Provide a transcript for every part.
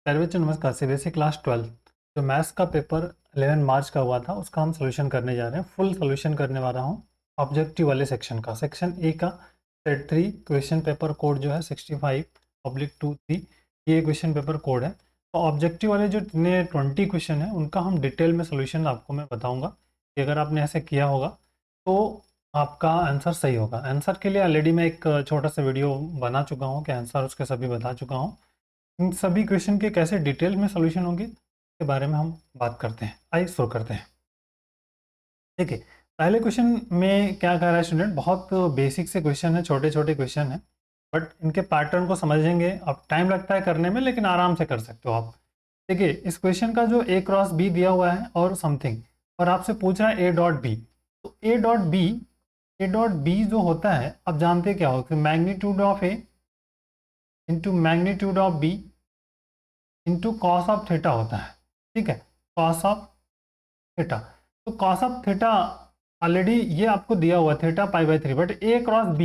प्यारे बच्चों नमस्कार। सीबीएसई क्लास 12 जो मैथ्स का पेपर 11 मार्च का हुआ था उसका हम सोल्यूशन करने जा रहे हैं। फुल सोल्यूशन करने वाला हूँ ऑब्जेक्टिव वाले सेक्शन का। सेक्शन ए का सेट 3 क्वेश्चन पेपर कोड जो है 65/23 ये क्वेश्चन पेपर कोड है। तो ऑब्जेक्टिव वाले जो 20 क्वेश्चन है उनका हम डिटेल में सोल्यूशन आपको मैं बताऊँगा कि अगर आपने ऐसे किया होगा तो आपका आंसर सही होगा। आंसर के लिए ऑलरेडी मैं एक छोटा सा वीडियो बना चुका हूँ कि आंसर उसके सभी बता चुका हूँ। इन सभी क्वेश्चन के कैसे डिटेल में सॉल्यूशन होंगे इसके बारे में हम बात करते हैं। आइए शुरू करते हैं। देखिए पहले क्वेश्चन में क्या कह रहा है स्टूडेंट, बहुत बेसिक से क्वेश्चन है, छोटे छोटे क्वेश्चन है, बट इनके पैटर्न को समझेंगे। अब टाइम लगता है करने में लेकिन आराम से कर सकते हो आप। देखिए इस क्वेश्चन का जो ए क्रॉस बी दिया हुआ है और समथिंग, और आपसे पूछ रहा है ए डॉट बी। तो ए डॉट बी जो होता है आप जानते क्या हो कि magnitude of A into magnitude of B into cos of theta होता है। ठीक है, कॉस ऑफ थीटा। तो कॉस ऑफ थीटा ऑलरेडी ये आपको दिया हुआ थीटा पाई/3, बट ए क्रॉस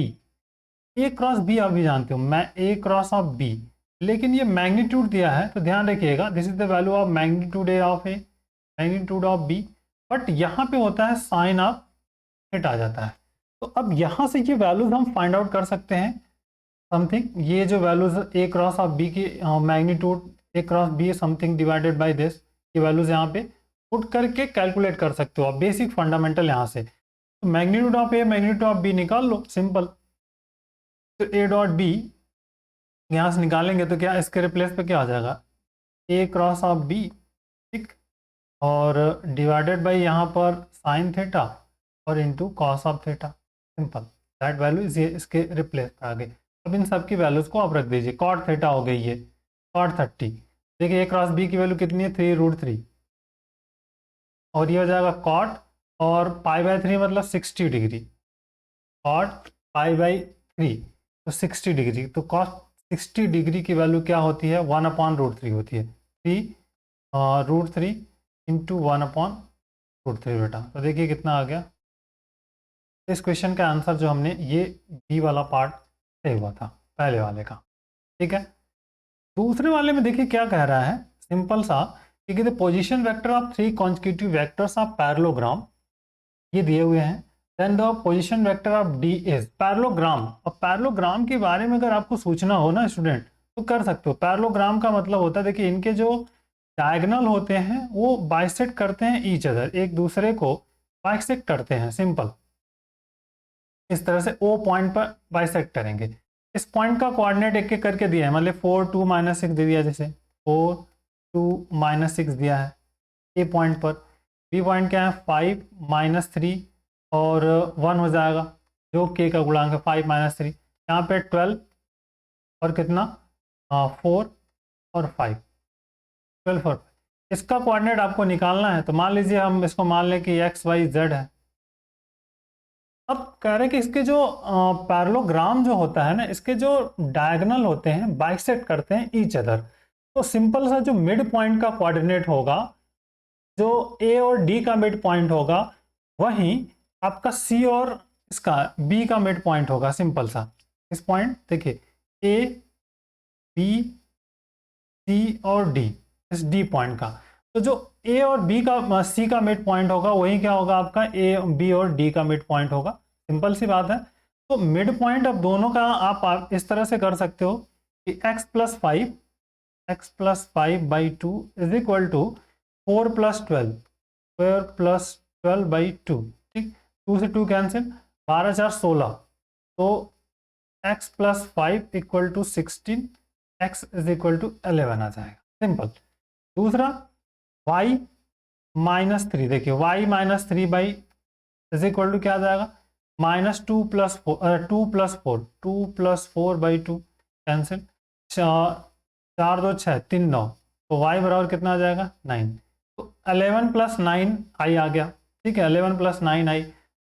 बी आप भी जानते हो, मैं ए क्रॉस ऑफ बी, लेकिन ये मैग्नीट्यूड दिया है तो ध्यान रखिएगा this is the value of magnitude A of A magnitude of B, but यहाँ पे होता है साइन ऑफ थीटा आ जाता है। तो अब यहाँ से ये वैल्यूज हम फाइंड आउट कर सकते हैं समथिंग, ये जो values A cross of B की magnitude A cross B something divided by this, ये वैल्यूज यहाँ पे पुट करके कैलकुलेट कर सकते हो आप। बेसिक फंडामेंटल यहाँ से तो magnitude of A magnitude of B निकाल लो, सिंपल। तो ए डॉट बी यहाँ से निकालेंगे तो क्या इसके रिप्लेस पे क्या आ जाएगा, ए क्रॉस ऑफ बी, ठीक, और डिवाइडेड बाई यहाँ पर साइन थीटा और into cos of theta, simple. That value इस ये इसके रिप्लेस पे आ गई। अब इन सब की वैल्यूज को आप रख दीजिए। कॉट थीटा हो गई ये कॉट 30। देखिए ए क्रॉस बी की वैल्यू कितनी है, 3√3, और ये हो जाएगा कॉट और पाई/3 मतलब 60 डिग्री, कॉट पाई/3 तो 60 डिग्री, तो कॉट 60 डिग्री की वैल्यू क्या होती है, 1/√3 होती है। 3√3 इंटू 1/√3 बेटा। तो देखिए कितना आ गया। इस क्वेश्चन का आंसर जो हमने ये बी वाला पार्ट सही हुआ था पहले वाले का, ठीक है। दूसरे वाले में देखिए क्या कह रहा है, सिंपल सा कि the position vector of 3 consecutive vectors of parallelogram ये दिए हुए हैं, then the position vector of D is parallelogram. अब पैरेललोग्राम के बारे में अगर आपको सूचना हो ना स्टूडेंट तो कर सकते हो। पैरेललोग्राम का मतलब होता है, देखिए इनके जो डायगोनल होते हैं वो बाइसेक्ट करते हैं ईच अदर, एक दूसरे को बाइसेक्ट करते हैं, सिंपल। इस तरह से ओ पॉइंट पर बाइसेक्ट करेंगे। इस पॉइंट का कोऑर्डिनेट एक एक करके दिया है, मतलब 4 2 -6 दे दिया, जैसे 4 2 -6 दिया है ए पॉइंट पर। बी पॉइंट क्या है, 5 -3 और 1 हो जाएगा, जो के का गुणांक है 5 -3। यहाँ पे 12 और कितना 4 और 5, 12 और 5। इसका कोऑर्डिनेट आपको निकालना है, तो मान लीजिए हम इसको मान लें कि एक्स वाई जेड है। अब कह रहे हैं कि इसके जो पैरेललोग्राम जो होता है ना, इसके जो डायगोनल होते हैं बाइसेक्ट करते हैं ईच अदर। तो सिंपल सा जो मिड पॉइंट का कोऑर्डिनेट होगा, जो ए और डी का मिड पॉइंट होगा, वहीं आपका सी और इसका बी का मिड पॉइंट होगा, सिंपल सा। इस पॉइंट देखिए ए बी सी और डी, इस डी पॉइंट का, तो जो ए और बी का सी का मिड पॉइंट होगा वही क्या होगा, आपका ए बी और डी का मिड पॉइंट होगा, सिंपल सी बात है। तो मिड पॉइंट अब दोनों का आप इस तरह से कर सकते हो कि x+5/2 is equal to 4+12 square plus 12/2, ठीक। 2 से 2 कैंसिल, 12×4 = 16, तो x+5 = 16, x is equal to 11 आ जाएगा, सिंपल। दूसरा y-3, देखिए y-3 इज इक्वल टू क्या आ जाएगा, -2 + 4 2+4 कैंसिल, 4 2 6 3 9, तो y बराबर कितना आ जाएगा 9। तो 11 + 9 i आ गया, ठीक है, 11 + 9 i।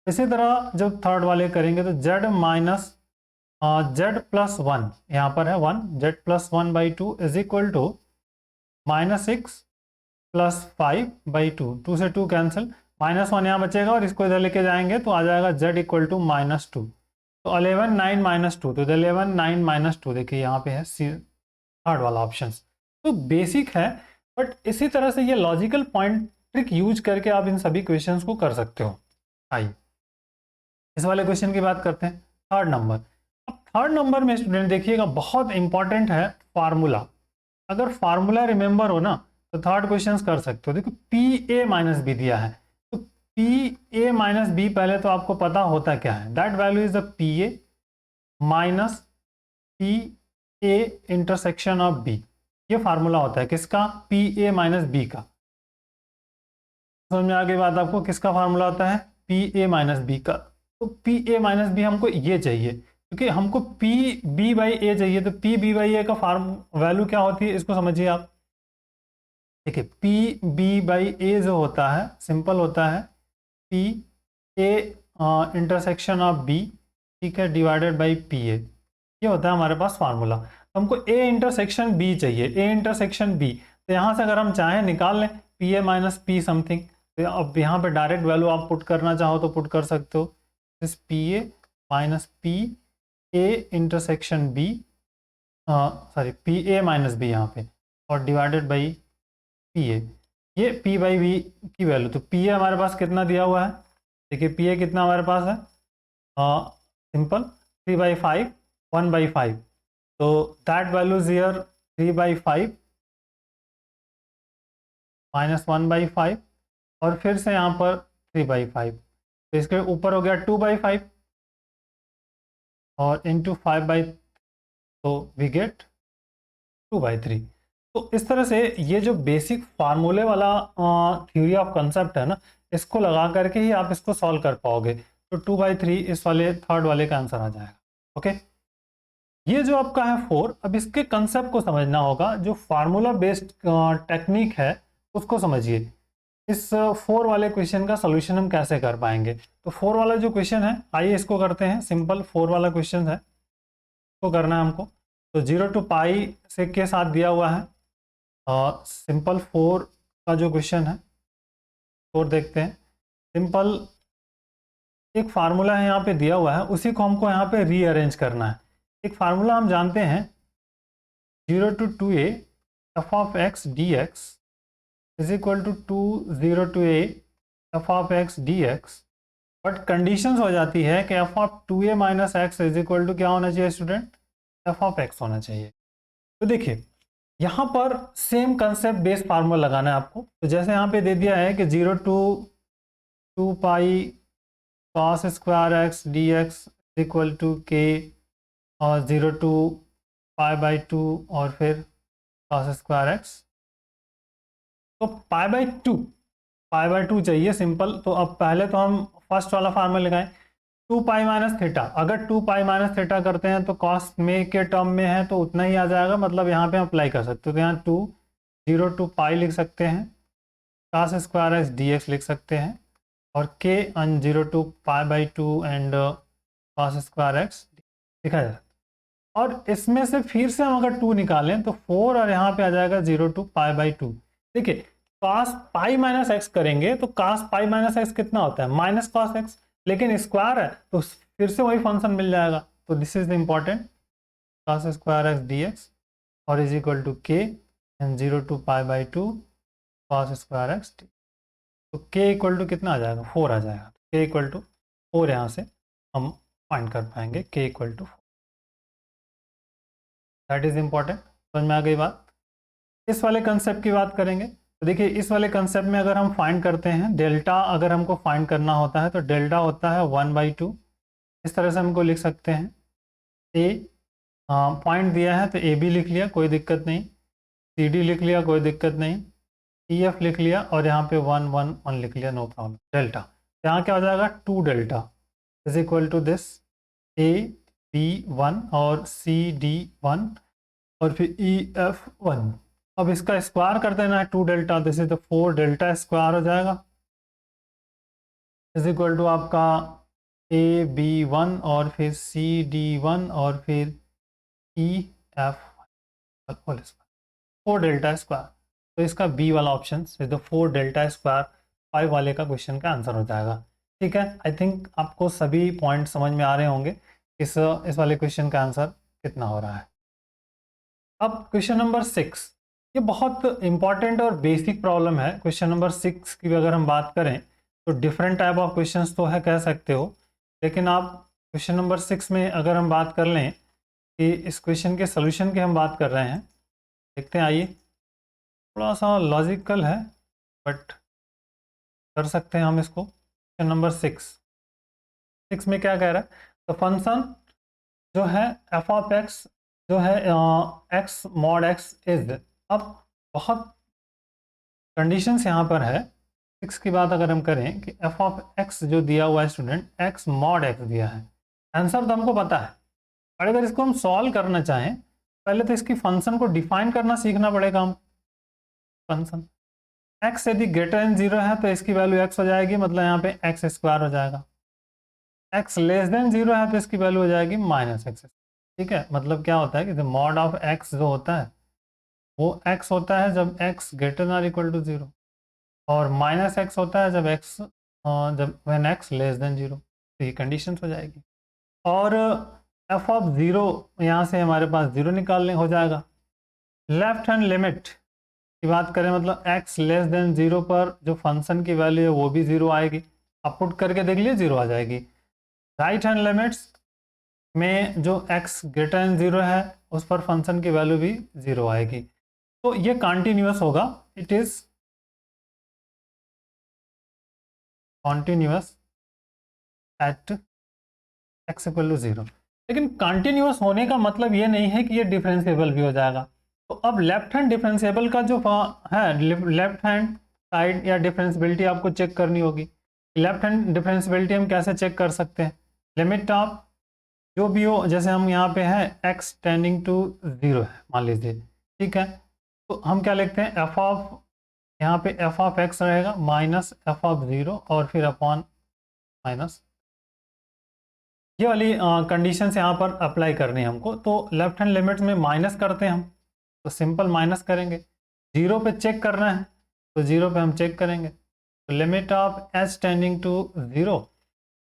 इसी तरह जब थर्ड वाले करेंगे तो z+1 यहाँ पर है 1, z+1/2 इज इक्वल टू -6 + 5/2, 2 से 2 कैंसिल, -1 यहाँ बचेगा और इसको इधर लेके जाएंगे तो आ जाएगा z = -2। तो 11 9 -2, तो 11 9 -2, देखिए यहाँ पे है सी थर्ड वाला ऑप्शन। तो बेसिक है, बट इसी तरह से ये लॉजिकल पॉइंट ट्रिक यूज करके आप इन सभी क्वेश्चंस को कर सकते हो। आइए इस वाले क्वेश्चन की बात करते हैं, थर्ड नंबर। अब थर्ड नंबर में स्टूडेंट देखिएगा बहुत इंपॉर्टेंट है फार्मूला। अगर फार्मूला रिमेंबर हो ना तो थर्ड क्वेश्चन कर सकते हो। देखो पी ए माइनस बी दिया है, तो पी ए माइनस बी पहले तो आपको पता होता क्या है, that value is the P A minus P A intersection of B. ये फार्मूला होता है किसका, पी ए माइनस बी का। समझ में आ गई बात आपको, किसका फार्मूला होता है, पी ए माइनस बी का। तो पी ए माइनस बी हमको ये चाहिए, क्योंकि हमको पी बी बाई ए चाहिए, तो पी बी बाई ए का फार्म वैल्यू क्या होती है इसको समझिए आप। देखिए पी बी बाई ए जो होता है सिंपल होता है P A intersection of B, ठीक है, डिवाइडेड बाई पी ए। ये होता है हमारे पास फार्मूला। तो हमको ए इंटरसेक्शन बी चाहिए, ए इंटरसेक्शन बी। तो यहाँ से अगर हम चाहें निकाल लें P A minus P something, तो अब यहाँ पे डायरेक्ट वैल्यू आप पुट करना चाहो तो पुट कर सकते हो, इस P A minus P A intersection B, sorry P A minus B यहाँ पे, और डिवाइडेड बाई पी ए। ये पी बाई वी की वैल्यू, तो पी ए हमारे पास कितना दिया हुआ है, देखिए पी ए कितना हमारे पास है, सिंपल 3/5 1/5, तो that value is here 3/5 minus 1/5, और फिर से यहाँ पर 3/5, तो इसके ऊपर हो गया 2/5 और इंटू 5/, तो वी गेट 2/3। तो इस तरह से ये जो बेसिक फार्मूले वाला थ्योरी ऑफ कंसेप्ट है ना, इसको लगा करके ही आप इसको सॉल्व कर पाओगे। तो 2/3 इस वाले थर्ड वाले का आंसर आ जाएगा। ओके, ये जो आपका है 4, अब इसके कंसेप्ट को समझना होगा। जो फार्मूला बेस्ड टेक्निक है उसको समझिए। इस 4 वाले क्वेश्चन का सोल्यूशन हम कैसे कर पाएंगे। तो 4 वाला जो क्वेश्चन है, आइए इसको करते हैं। सिंपल 4 वाला क्वेश्चन है, इसको करना है हमको। तो 0 to पाई से के साथ दिया हुआ है। सिंपल 4 का जो क्वेश्चन है 4 देखते हैं। सिंपल एक फार्मूला है यहाँ पे दिया हुआ है, उसी को हमको यहाँ पे रीअरेंज करना है। एक फार्मूला हम जानते हैं 0 to 2a f of x dx is equal to 0 to a f of x dx, बट कंडीशंस हो जाती है कि f of 2a minus x is equal to क्या होना चाहिए स्टूडेंट, f of x होना चाहिए। तो देखिए यहाँ पर सेम कंसेप्ट बेस फार्मूला लगाना है आपको। तो जैसे यहाँ पे दे दिया है कि 0 to 2 pi cos square x d x equal to k, और 0 to π/2 और फिर cos स्क्वायर एक्स। तो π/2 चाहिए सिंपल। तो अब पहले तो हम फर्स्ट वाला फार्मूला लगाएं, 2 पाई माइनस थीटा। अगर 2 पाई माइनस थीटा करते हैं तो कॉस में के टर्म में है तो उतना ही आ जाएगा, मतलब यहाँ पे अप्लाई कर सकते हो। तो यहाँ 0 to पाई लिख सकते हैं, cos square x d x लिख सकते हैं, और के 0 to π/2 and cos square x लिखा जाए। और इसमें से फिर से हम अगर 2 निकालें तो 4, और यहाँ पे आ जाएगा 0 to π/2। देखिए cos पाई माइनस एक्स करेंगे तो cos पाई माइनस एक्स कितना होता है, माइनस cos एक्स, लेकिन स्क्वायर है तो फिर से वही फंक्शन मिल जाएगा। तो this is the important, cos square x d x और इज इक्वल टू के and 0 to π/2 cos square x. तो के इक्वल टू कितना आ जाएगा, 4 आ जाएगा। के इक्वल टू 4 यहाँ से हम फाइंड कर पाएंगे, k equal to 4। That is important, समझ में आ गई बात। इस वाले कंसेप्ट की बात करेंगे। तो देखिए इस वाले कंसेप्ट में अगर हम फाइंड करते हैं डेल्टा, अगर हमको फाइंड करना होता है तो डेल्टा होता है 1/2। इस तरह से हमको लिख सकते हैं। ए पॉइंट दिया है तो ए बी लिख लिया, कोई दिक्कत नहीं। सी डी लिख लिया, कोई दिक्कत नहीं। ई एफ लिख लिया, और यहाँ पे 1 1 1 लिख लिया, नो प्रॉब्लम। डेल्टा यहाँ क्या हो जाएगा, 2 delta is equal to this A B 1 और सी डी 1 और फिर ई एफ 1। अब इसका स्क्वायर कर देना है 2 delta, this is the 4 delta square हो जाएगा इज इक्वल टू आपका ए बी 1 और फिर सी डी 1 और फिर ई एफ 4 डेल्टा स्क्वायर। तो इसका बी वाला option is the 4 delta square, 5 वाले का क्वेश्चन का आंसर हो जाएगा। ठीक है, आई थिंक आपको सभी पॉइंट समझ में आ रहे होंगे इस वाले क्वेश्चन का आंसर कितना हो रहा है। अब क्वेश्चन नंबर 6, ये बहुत इंपॉर्टेंट और बेसिक प्रॉब्लम है। क्वेश्चन नंबर 6 की अगर हम बात करें तो डिफरेंट टाइप ऑफ क्वेश्चंस तो है कह सकते हो, लेकिन आप क्वेश्चन नंबर 6 में अगर हम बात कर लें कि इस क्वेश्चन के सोल्यूशन की हम बात कर रहे हैं, देखते हैं आइए। थोड़ा सा लॉजिकल है बट कर सकते हैं हम इसको। क्वेश्चन नंबर 6 में क्या कह रहा है, तो फंक्शन जो है एफ ऑफ एक्स जो है एक्स मॉड एक्स इज, अब बहुत कंडीशंस यहाँ पर है। 6 की बात अगर हम करें कि एफ ऑफ एक्स जो दिया हुआ है स्टूडेंट, एक्स मॉड एक्स दिया है, आंसर तो हमको पता है, और अगर इसको हम सॉल्व करना चाहें पहले तो इसकी फंक्शन को डिफाइन करना सीखना पड़ेगा हम। फंक्शन एक्स यदि ग्रेटर देन 0 है तो इसकी वैल्यू एक्स हो जाएगी, मतलब यहाँ पे एक्स स्क्वायर हो जाएगा। एक्स लेस देन 0 है तो इसकी वैल्यू हो जाएगी माइनस एक्स। ठीक है, मतलब क्या होता है कि मॉड ऑफ एक्स जो होता है वो एक्स होता है जब x greater than equal to 0, और माइनस एक्स होता है जब एक्स जब व्हेन एक्स लेस देन 0। तो ये कंडीशन हो जाएगी। और एफ ऑफ 0 यहाँ से हमारे पास 0 निकालने हो जाएगा। लेफ्ट हैंड लिमिट की बात करें, मतलब x लेस देन 0 पर जो फंक्शन की वैल्यू है वो भी 0 आएगी। आप पुट करके देख लीजिए 0 आ जाएगी। राइट हैंड लिमिट्स में जो x ग्रेटर देन 0 है उस पर फंक्शन की वैल्यू भी 0 आएगी। तो ये कॉन्टिन्यूस होगा, it is continuous at x equal to 0। लेकिन कॉन्टिन्यूस होने का मतलब ये नहीं है कि ये डिफरेंशिएबल भी हो जाएगा। तो अब लेफ्ट हैंड डिफरेंशिएबल का जो है, लेफ्ट हैंड साइड या डिफरेंशियबिलिटी आपको चेक करनी होगी। लेफ्ट हैंड डिफरेंशियबिलिटी हम कैसे चेक कर सकते हैं, लिमिट ऑफ जो भी हो, जैसे हम यहाँ पे है x टेंडिंग टू 0 है मान लीजिए, ठीक है, तो हम क्या लिखते हैं एफ ऑफ, यहाँ पे एफ ऑफ एक्स रहेगा माइनस एफ ऑफ 0 और फिर अपॉन माइनस, ये वाली कंडीशंस यहाँ पर अप्लाई करनी है हमको। तो लेफ्ट हैंड लिमिट में माइनस करते हैं हम, तो सिंपल माइनस करेंगे। 0 पे चेक करना है तो 0 पे हम चेक करेंगे, तो limit of h tending to 0।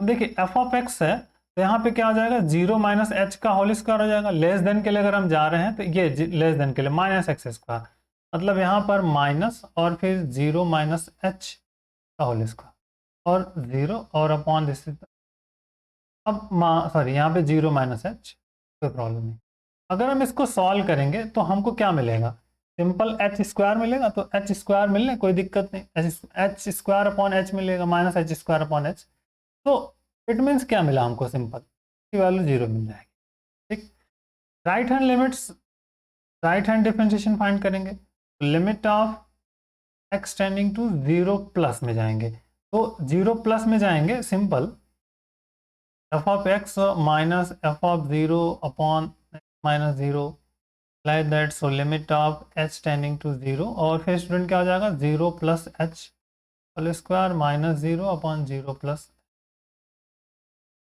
देखिए एफ ऑफ एक्स है तो यहाँ पे क्या हो जाएगा, 0 माइनस एच का होल स्क्वायर हो जाएगा। लेस देन के लिए अगर हम जा रहे हैं तो ये लेस देन के लिए माइनस एक्स स्क्वायर, मतलब यहाँ पर माइनस और फिर 0 माइनस एच का होल स्क्वायर और 0 और अपॉन दिस। अब सॉरी यहाँ पे 0 माइनस एच, कोई प्रॉब्लम नहीं। अगर हम इसको सॉल्व करेंगे तो हमको क्या मिलेगा, सिंपल एच स्क्वायर मिलेगा। तो एच स्क्वायर मिलने कोई दिक्कत नहीं, एच स्क्वायर अपॉन एच मिलेगा, minus H square upon H. तो इट मीन्स क्या मिला हमको, सिंपल की वैल्यू 0 मिल जाएगी। ठीक, right hand limits, right hand differentiation find करेंगे तो limit of x tending to 0 plus में जाएंगे। तो 0 प्लस में जाएंगे, simple f of x minus f of 0 upon minus 0 like that. So limit of h tending to 0 और फिर student क्या हो जाएगा, 0 plus h whole square minus 0 upon 0 plus,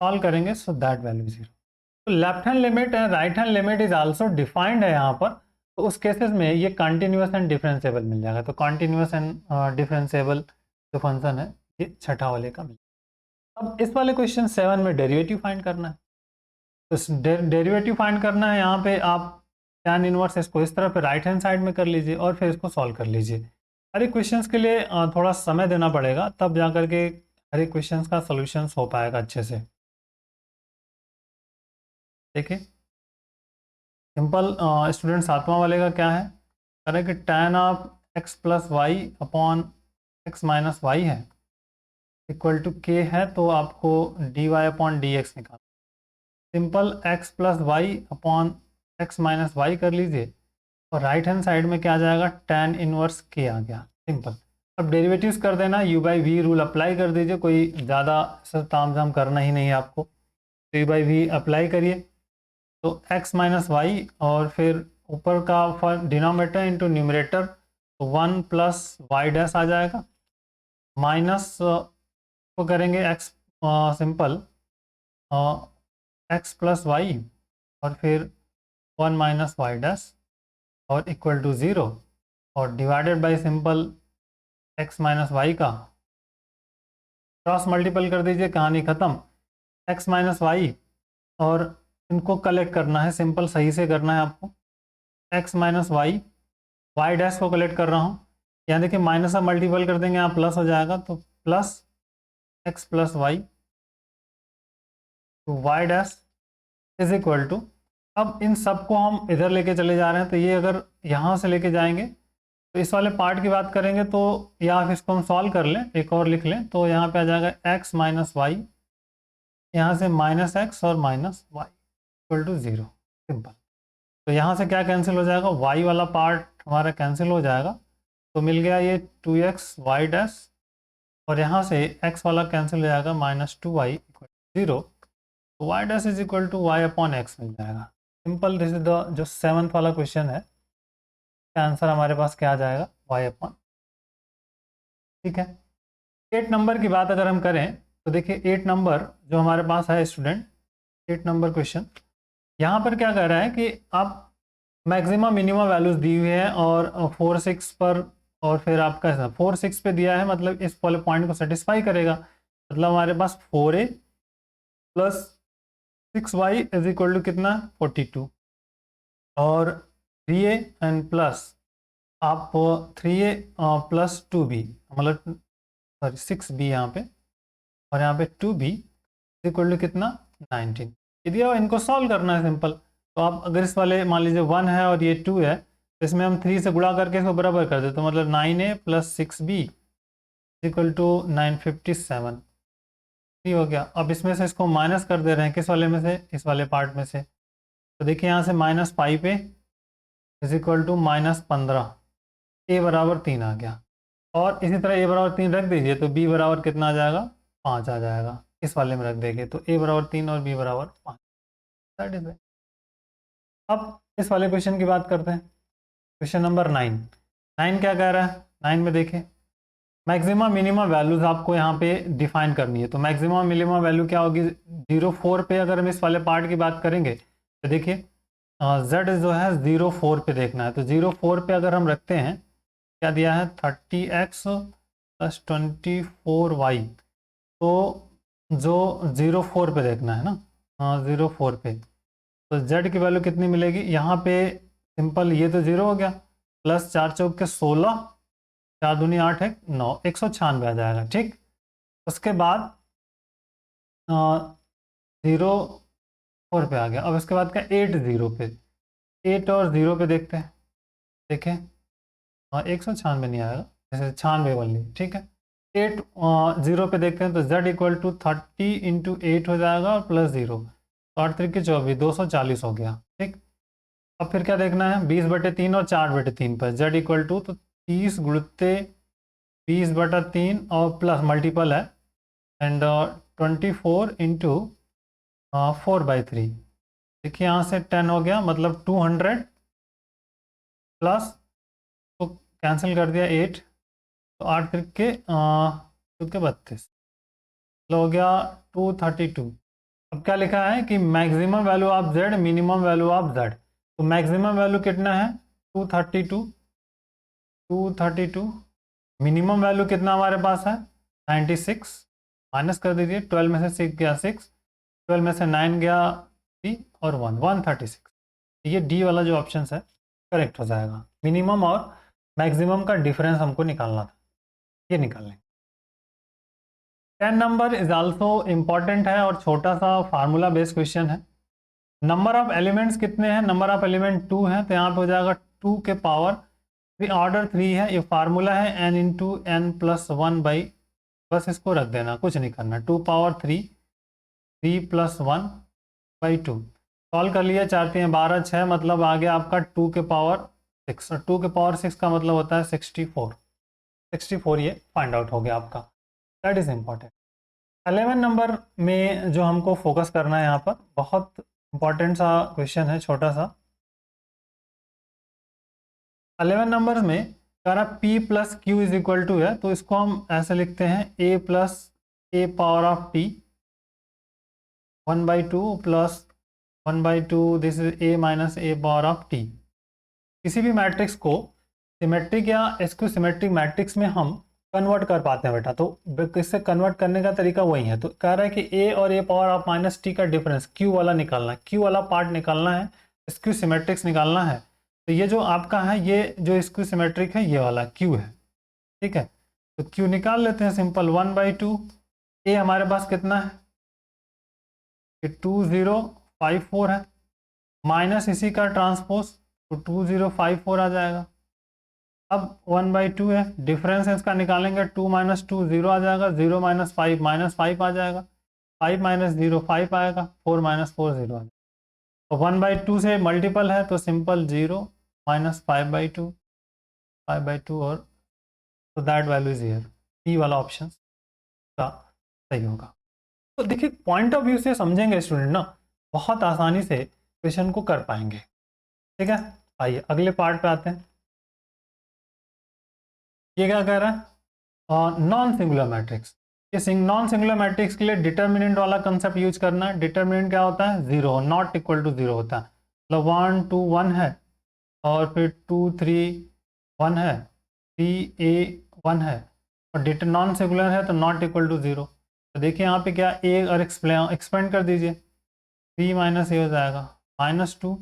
solve करेंगे सो दैट वैल्यू 0। तो left hand limit and right hand limit is also defined है यहाँ पर। तो उस केसेस में ये कॉन्टिन्यूस एंड डिफरेंशिएबल मिल जाएगा। तो कॉन्टिन्यूस एंड डिफरेंशिएबल जो फंक्शन है ये छठा वाले का मिल। अब इस वाले क्वेश्चन 7 में डेरिवेटिव फाइंड करना है। तो डेरिवेटिव फाइंड करना है, यहाँ पे आप tan इनवर्स इसको इस तरह पे राइट हैंड साइड में कर लीजिए और फिर इसको सॉल्व कर लीजिए। हर एक क्वेश्चंस के लिए थोड़ा समय देना पड़ेगा, तब जा करके हर एक क्वेश्चंस का सॉल्यूशंस हो पाएगा अच्छे से। देखिए सिंपल स्टूडेंट 7वां वाले का क्या है, कह रहे कि tan of x plus y upon x minus y है इक्वल टू k है, तो आपको dy अपॉन डी एक्स निकालना। Simple x plus y upon x minus y कर लीजिए और राइट हैंड साइड में क्या आ जाएगा, tan इनवर्स k आ गया, सिंपल। अब डेरिवेटिव्स कर देना, u by v rule apply कर दीजिए, कोई ज़्यादा ताम झाम करना ही नहीं है आपको। तो u बाई वी अप्लाई करिए, तो x माइनस वाई और फिर ऊपर का डिनोमिनेटर इंटू न्यूमरेटर, तो 1 प्लस वाई डैश आ जाएगा, माइनस को करेंगे x simple x plus y और फिर 1 माइनस वाई डैश और इक्वल टू 0 और divided by simple x minus y का क्रॉस मल्टीपल कर दीजिए, कहानी ख़त्म। x माइनस वाई और इनको कलेक्ट करना है, सिंपल सही से करना है आपको। x minus y y dash को कलेक्ट कर रहा हूँ। यहाँ देखिए माइनस से मल्टीपल कर देंगे, यहाँ प्लस हो जाएगा, तो प्लस एक्स प्लस वाई, तो y dash is equal to, अब इन सब को हम इधर लेके चले जा रहे हैं, तो ये अगर यहाँ से लेके जाएंगे तो इस वाले पार्ट की बात करेंगे, तो या फिर इसको हम सॉल्व कर लें, एक और लिख लें, तो यहाँ पे आ जाएगा एक्स माइनस वाई, यहाँ से माइनस एक्स और minus y equal to 0, simple. तो यहाँ से क्या कैंसिल हो जाएगा, y वाला पार्ट हमारा कैंसिल हो जाएगा, तो मिल गया ये 2x वाई डैश, और यहाँ से x वाला कैंसिल हो जाएगा, -2y इक्वल टू 0, तो y dash is equal to y upon x मिल जाएगा। सिंपल, दिस इज द जो 7th वाला क्वेश्चन है, आंसर हमारे पास क्या आ जाएगा, y अपॉन। ठीक है, 8 नंबर की बात अगर हम करें तो देखिए 8 नंबर जो हमारे पास है स्टूडेंट, 8 नंबर क्वेश्चन, यहाँ पर क्या कह रहा है कि आप मैक्सिमम मिनिमम वैल्यूज दी हुई है, और 4 6 पर, और फिर आपका 4 6 पे दिया है, मतलब इस वाले पॉइंट को सेटिस्फाई करेगा, मतलब हमारे पास 4a plus 6y is equal to कितना, 42, और 3a एंड प्लस आप 3a प्लस 2b, मतलब सॉरी 6b यहाँ पे, और यहाँ पे 2b इज इक्वल टू कितना, 19। यदि आप इनको सॉल्व करना है सिंपल, तो आप अगर इस वाले मान लीजिए 1 है और ये 2 है, तो इसमें हम 3 से गुणा करके इसको बराबर कर दें, तो मतलब 9a plus 6b equal to 957, ठीक हो गया। अब इसमें से इसको माइनस कर दे रहे हैं, किस वाले में से, इस वाले पार्ट में से, तो देखिए यहाँ से -5 पे इज इक्वल टू -15, a बराबर 3 आ गया, और इसी तरह a बराबर 3 रख दीजिए, तो b बराबर कितना आ जाएगा, 5 आ जाएगा, इस वाले में रख देंगे, तो a बराबर 3 और b बराबर 5, दैट इज इट। अब इस वाले क्वेश्चन की बात करते हैं, क्वेश्चन नंबर 9। 9 क्या कह रहा है, 9 में देखें मैक्सिमम मिनिमम वैल्यूज आपको यहाँ पे डिफाइन करनी है, तो मैक्सिमम मिनिमम वैल्यू क्या होगी, 0 4 पे अगर हम इस वाले पार्ट की बात करेंगे, तो देखिए z जो है 0 4 पे देखना है, तो 0 4 पे अगर हम रखते हैं, क्या दिया है 30x प्लस 24y, तो जो 0 4 पे देखना है ना, 0 4 पे, तो z की वैल्यू कितनी मिलेगी, यहाँ पे सिंपल ये तो 0 हो गया, प्लस 4 चौक के 16, 4 दूनी 8 है 9, 196 आ जाएगा, ठीक। उसके बाद 0 4 पे आ गया, अब इसके बाद क्या 8 0 पे, 8 और 0 पे देखते हैं, देखें 196 नहीं आएगा, जैसे 96 वाली, ठीक है। 8 0 पे देखते हैं, तो z इक्वल टू 30 इंटू 8 हो जाएगा, और प्लस 0, तो 8 3 24, 240 हो गया, ठीक। अब फिर क्या देखना है, 20/3 और 4/3 पर z इक्वल टू, तो 30 गुणते 20/3 और प्लस मल्टीपल है, एंड 24 इंटू 4/3, देखिए यहाँ से 10 हो गया, मतलब 200 प्लस, तो कैंसिल कर दिया 8, तो 8 के 32, हो गया 232। अब क्या लिखा है कि maximum value of z, minimum value of z, तो मैक्सिमम वैल्यू कितना है 232, मिनिमम वैल्यू कितना हमारे पास है 96, माइनस कर दीजिए, 12 में से 6 गया 6, 12 में से 9 गया 3 और 1, 136, ये डी वाला जो ऑप्शन है करेक्ट हो जाएगा। मिनिमम और मैक्सिमम का डिफरेंस हमको निकालना था, ये निकाल लें। 10 नंबर इज आल्सो इम्पॉर्टेंट है, और छोटा सा फार्मूला बेस्ड क्वेश्चन है। नंबर ऑफ एलिमेंट्स कितने हैं, नंबर ऑफ एलिमेंट 2 है, तो यहाँ पे हो जाएगा 2 के पावर 3, ऑर्डर 3 है, ये फार्मूला है n into n plus 1 by, बस इसको रख देना, कुछ नहीं करना, 2 पावर 3, 3 प्लस 1 बाई 2, सॉल्व कर लिया, 4 3 12 6, मतलब आ गया आपका 2 के पावर 6, और 2 के पावर 6 का मतलब होता है 64, 64 ये फाइंड आउट हो गया आपका, दैट इज इम्पॉर्टेंट। 11 नंबर में जो हमको फोकस करना है यहाँ पर, बहुत इंपॉर्टेंट सा क्वेश्चन है, छोटा सा। 11 नंबर में कह रहा P plus Q is equal to है, तो इसको हम ऐसे लिखते हैं A plus A power of P 1/2 plus 1/2, this is A minus A power of T। किसी भी मैट्रिक्स को सिमेट्रिक या स्क्यू सिमेट्रिक मैट्रिक्स में हम कन्वर्ट कर पाते हैं बेटा, तो इससे कन्वर्ट करने का तरीका वही है। तो कह रहा है कि a और a power of minus T का डिफरेंस q वाला निकालना है, q वाला पार्ट निकालना है, स्क्यू सिमेट्रिक्स निकालना है। तो ये जो आपका है, ये जो स्क्यू सिमेट्रिक है, ये वाला क्यू है, ठीक है। तो क्यू निकाल लेते हैं सिंपल, 1/2। ए हमारे पास कितना है, कि 2054 है, माइनस इसी का ट्रांसपोज, तो 2054 आ जाएगा। अब 1/2 है, डिफरेंस इसका निकालेंगे, 2 - 2 0 आ जाएगा, 0 - 5 -5 आ जाएगा, 5 - 0 5 आएगा, 4 - 4 0 आ जाएगा। तो 1/2 से मल्टीपल है तो सिंपल 0 - 5/2, 5/2, और तो दैट वैल्यू इज हियर। ई वाला ऑप्शन का सही होगा। तो देखिए, पॉइंट ऑफ व्यू से समझेंगे स्टूडेंट ना, बहुत आसानी से क्वेश्चन को कर पाएंगे, ठीक है। आइए अगले पार्ट पे आते हैं। ये क्या कह रहा है, नॉन सिंगुलर मैट्रिक्स। ये नॉन सिंगुलर मैट्रिक्स के लिए डिटर्मिनेंट वाला कंसेप्ट यूज करना है। डिटर्मिनेंट क्या होता है, zero, not equal to zero होता है। मतलब 1 2 1 है, और फिर 2 3 1 है, 3 a 1 है, और नॉन सिंगुलर है तो नॉट इक्वल टू जीरो। तो देखिए यहाँ पे क्या, ए और एक्सपेंड कर दीजिए, 3 - a हो जाएगा, -2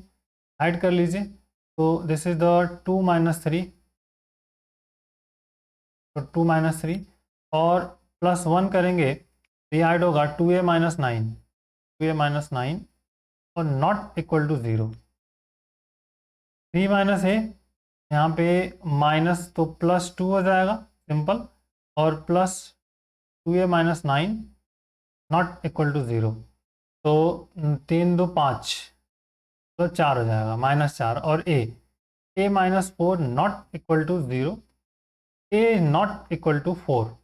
ऐड कर लीजिए, तो दिस इज द 2 - 3, तो 2 - 3, और +1 करेंगे तो ये ऐड होगा 2a - 9, 2a - 9, और not equal to zero. 3 - a, यहाँ पे माइनस तो +2 हो जाएगा सिंपल, और plus 2a - 9 not equal to zero. तो 3 2 5, तो 4 हो जाएगा, -4, और a -4 not equal to zero, a not equal to 4।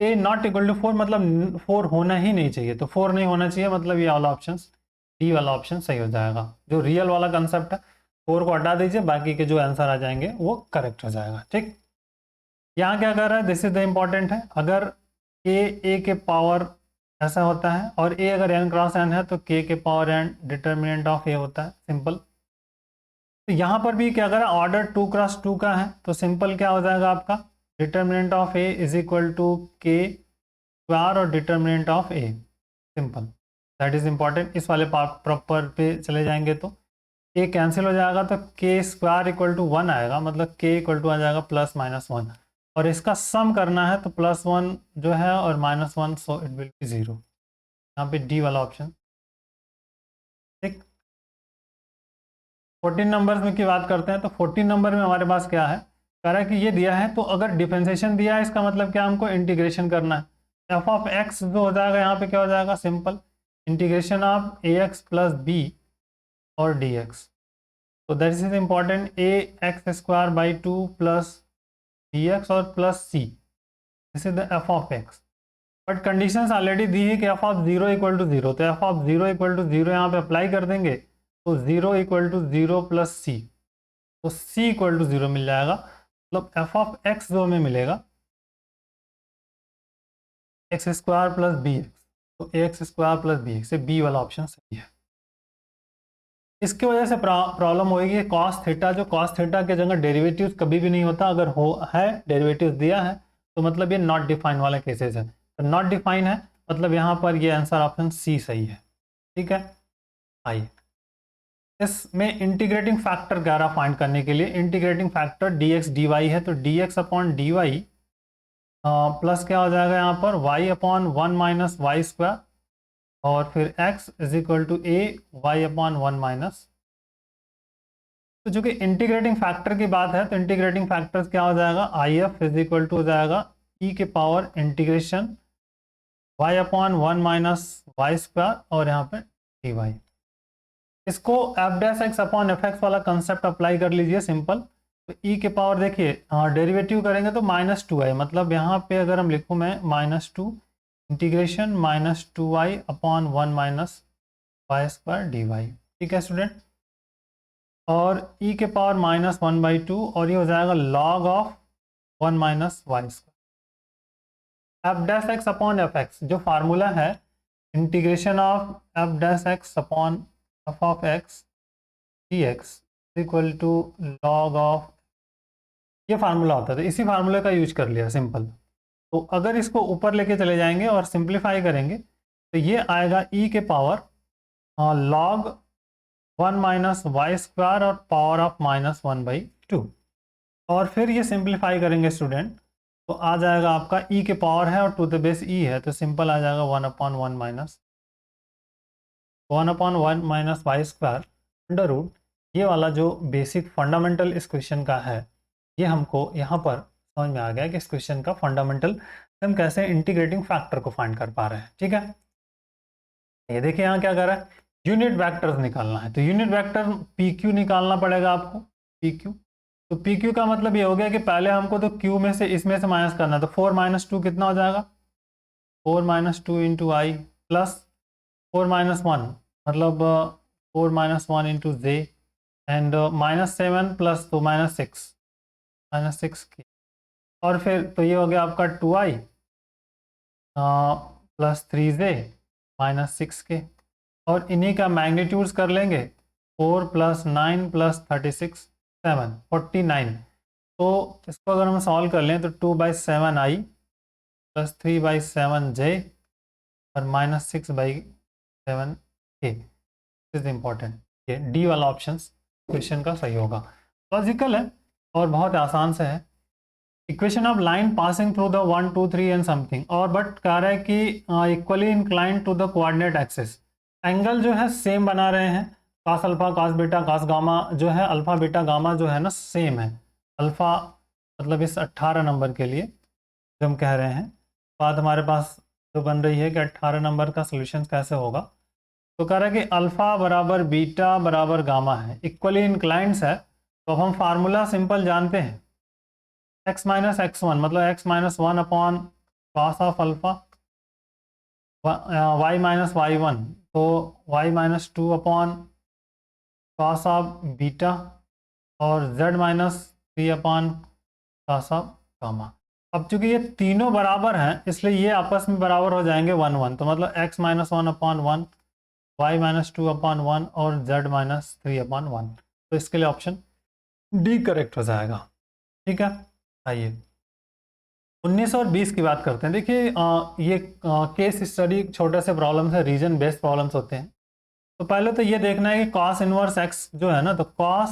A not equal to 4 मतलब 4 होना ही नहीं चाहिए, तो 4 नहीं होना चाहिए, मतलब ये वाला ऑप्शन, डी वाला ऑप्शन सही हो जाएगा। जो रियल वाला कंसेप्ट है, 4 को हटा दीजिए, बाकी के जो आंसर आ जाएंगे वो करेक्ट हो जाएगा, ठीक। यहाँ क्या कर रहा है, दिस इज द इम्पॉर्टेंट है, अगर ए के पावर ऐसा होता है, और ए अगर n क्रॉस n है, तो k के पावर n डिटर्मिनेंट ऑफ ए होता है, सिंपल। तो यहाँ पर भी क्या करें, ऑर्डर 2 क्रॉस 2 का है, तो सिंपल क्या हो जाएगा आपका, determinant of A is equal to k square और determinant of A, simple. That is important. इस वाले प्रॉपर पे चले जाएंगे तो ए कैंसिल हो जाएगा, तो के स्क्वायर इक्वल टू 1 आएगा, मतलब के इक्वल टू आ जाएगा +-1, और इसका सम करना है तो +1 जो है और -1, सो इट विल बी 0। यहाँ पे डी वाला ऑप्शन, ठीक। 14 नंबर्स में की बात करते हैं, तो 14 नंबर में हमारे पास क्या है, कह रहा है कि ये दिया है, तो अगर डिफरेंशिएशन दिया है, इसका मतलब क्या, हमको इंटीग्रेशन करना है। एफ ऑफ एक्स जो हो जाएगा, यहाँ पे क्या हो जाएगा, simple integration of A x plus B और डी एक्स। तो that is important, A x square by 2 plus d x और plus c, this is the f of x. But conditions already दी है कि एफ ऑफ 0 इक्वल टू 0, तो F of 0 equal to 0 यहाँ पे apply कर देंगे, तो 0 इक्वल टू 0 प्लस सी, तो c इक्वल टू 0 मिल जाएगा। मतलब एफ ऑफ एक्स जो हमें मिलेगा, x square plus B x, तो A x square plus B x, B वाला ऑप्शन सही है। इसकी वजह से प्रॉब्लम होगी कॉस थीटा, जो कॉस थीटा के जगह डेरिवेटिव्स कभी भी नहीं होता, अगर हो है डेरिवेटिव्स दिया है तो मतलब ये नॉट डिफाइन वाला केसेस है, तो नॉट डिफाइन है, मतलब यहाँ पर ये आंसर ऑप्शन सी सही है, ठीक है। आइए इसमें इंटीग्रेटिंग फैक्टर 11 फाइंड करने के लिए, integrating factor d x d y है, तो d x upon d y plus क्या हो जाएगा यहाँ पर, y upon 1 minus y square, और फिर x is equal to a y upon 1 minus. तो जो कि इंटीग्रेटिंग फैक्टर की बात है, तो इंटीग्रेटिंग फैक्टर्स क्या हो जाएगा, I F is equal to हो जाएगा e के power integration y upon 1 minus y square, और यहाँ पे डी वाई। इसको f dash x upon f x वाला कंसेप्ट अप्लाई कर लीजिए, सिंपल। तो e के पावर देखिए, डेरिवेटिव करेंगे तो -2 है, मतलब यहाँ पे अगर हम लिखूँ मैं -2 integration -2y upon 1 minus y square d y, ठीक है स्टूडेंट। और e के पावर -1/2, और ये हो जाएगा log of 1 minus y square. F dash x upon f x जो फार्मूला है, integration of f dash x upon f of x d x equal to log of, ये फार्मूला होता है, तो इसी फार्मूले का यूज कर लिया, सिंपल। तो अगर इसको ऊपर लेके चले जाएंगे और सिंप्लीफाई करेंगे, तो ये आएगा e के power log 1 minus y square और पावर ऑफ -1/2। और फिर ये सिंप्लीफाई करेंगे स्टूडेंट, तो आ जाएगा आपका e के पावर है और टू द बेस e है, तो सिंपल आ जाएगा 1/1 minus 1/1 minus y square under root. ये वाला जो बेसिक फंडामेंटल इस क्वेश्चन का है, ये हमको यहाँ पर समझ में आ गया कि इस क्वेश्चन का फंडामेंटल हम कैसे इंटीग्रेटिंग फैक्टर को फाइंड कर पा रहे हैं। ठीक है, ये देखिए यहाँ क्या कर रहा है, यूनिट वेक्टर्स निकालना है, तो यूनिट वेक्टर पी क्यू निकालना पड़ेगा आपको, पी क्यू। तो पी क्यू का मतलब ये हो गया कि पहले हमको तो क्यू में से इसमें से माइनस करना है, तो 4 - 2 कितना हो जाएगा, 4 - 2 इंटू आई प्लस 4 - 1 मतलब 4 - 1 इंटू जे एंड -7 प्लस तो -6 की, और फिर तो ये हो गया आपका 2i प्लस 3j -6 के, और इन्हीं का मैग्नीट्यूड्स कर लेंगे 4 + 9 + 36 7 49। तो इसको अगर हम सॉल्व कर लें तो 2/7i प्लस 3/7j और -6/7k इज इम्पॉर्टेंट। ये डी वाला ऑप्शन क्वेश्चन का सही होगा, लॉजिकल है और बहुत आसान से है। Equation of line passing through the 1 2 3 and something, और बट कह रहा है कि equally inclined to the coordinate axis, angle जो है सेम बना रहे हैं, cos alpha cos beta cos gamma जो है, अल्फा बीटा गामा जो है ना सेम है। अल्फा मतलब इस 18 नंबर के लिए जो हम कह रहे हैं, बात हमारे पास जो बन रही है कि 18 नंबर का सोल्यूशन कैसे होगा, तो कह रहा है कि अल्फा बराबर बीटा बराबर गामा है, इक्वली इंक्लाइंड्स है, तो हम फार्मूला सिंपल जानते हैं, x - x1 मतलब x - 1 upon cos of alpha, y - y1 तो y - 2 upon cos of beta, और z - 3 upon cos of gamma. अब चूंकि ये तीनों बराबर हैं इसलिए ये आपस में बराबर हो जाएंगे 1 1, तो मतलब x - 1 अपॉन 1, y - 2 अपॉन 1 और z - 3 अपॉन 1, तो इसके लिए ऑप्शन डी करेक्ट हो जाएगा। ठीक है, आइए 19 और 20 की बात करते हैं। देखिए ये केस स्टडी छोटे से प्रॉब्लम्स है, रीजन बेस्ड प्रॉब्लम्स होते हैं। तो पहले तो ये देखना है कि cos इनवर्स x जो है ना, तो cos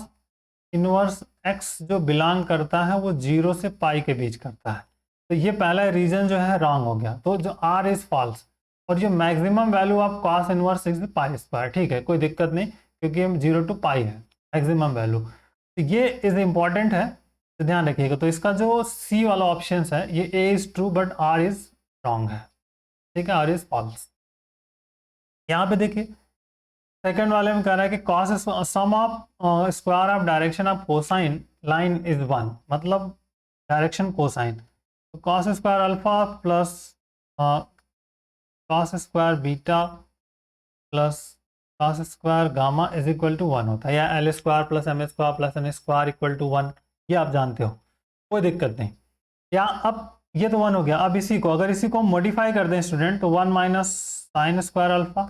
इनवर्स x जो बिलोंग करता है वो 0 से पाई के बीच करता है, तो ये पहला रीजन जो है रॉन्ग हो गया, तो जो r इज फॉल्स। और जो maximum value of cos inverse is pi square, ठीक है कोई दिक्कत नहीं क्योंकि हम 0 to पाई है मैक्सिमम वैल्यू, तो ये इज इम्पॉर्टेंट है, तो ध्यान रखिएगा। तो इसका जो सी वाला ऑप्शन है ये A is true but R is wrong है, ठीक है, आर इज फॉल्स। यहाँ पे देखिए सेकंड वाले में कह रहा है कि cos sum of square of direction of cosine line is 1, मतलब डायरेक्शन कोसाइन, तो cos square alpha plus cos square beta plus cos square gamma is equal to 1 होता है, या l square plus m square plus n square equal to 1, ये आप जानते हो, कोई दिक्कत नहीं। या अब ये तो 1 हो गया, अब इसी को अगर इसी को मॉडिफाई कर दें स्टूडेंट, तो 1 minus sine square alpha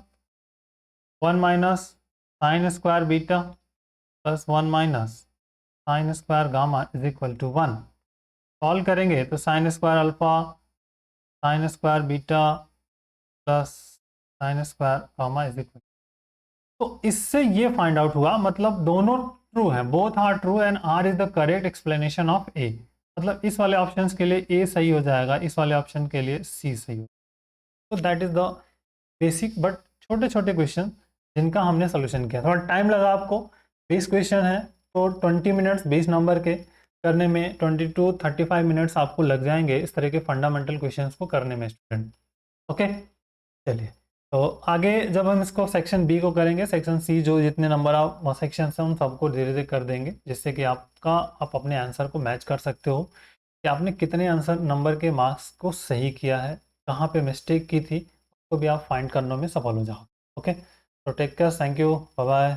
1 minus sine square beta plus 1 minus sine square gamma is equal to 1। Solve करेंगे तो sine square alpha sine square beta plus sine square gamma is equal, तो इससे ये find out हुआ, मतलब दोनों true हैं, both are true and R is the correct explanation of A, मतलब इस वाले ऑप्शन के लिए ए सही हो जाएगा, इस वाले ऑप्शन के लिए सी सही हो। तो that is the basic but छोटे छोटे क्वेश्चन जिनका हमने सोल्यूशन किया, थोड़ा टाइम लगा आपको, 20 क्वेश्चन है तो 20 मिनट्स 20 नंबर के करने में 20 to 35 मिनट्स आपको लग जाएंगे इस तरह के फंडामेंटल क्वेश्चंस को करने में स्टूडेंट। ओके, चलिए तो आगे जब हम इसको सेक्शन बी को करेंगे, सेक्शन सी जो जितने नंबर ऑफ सेक्शन हैं उन सबको धीरे धीरे कर देंगे, जिससे कि आप अपने आंसर को मैच कर सकते हो कि आपने कितने आंसर नंबर के मार्क्स को सही किया है, कहाँ पे मिस्टेक की थी, उसको भी आप फाइंड करने में सफल हो जाओ। ओके, तो take care, thank you, bye bye.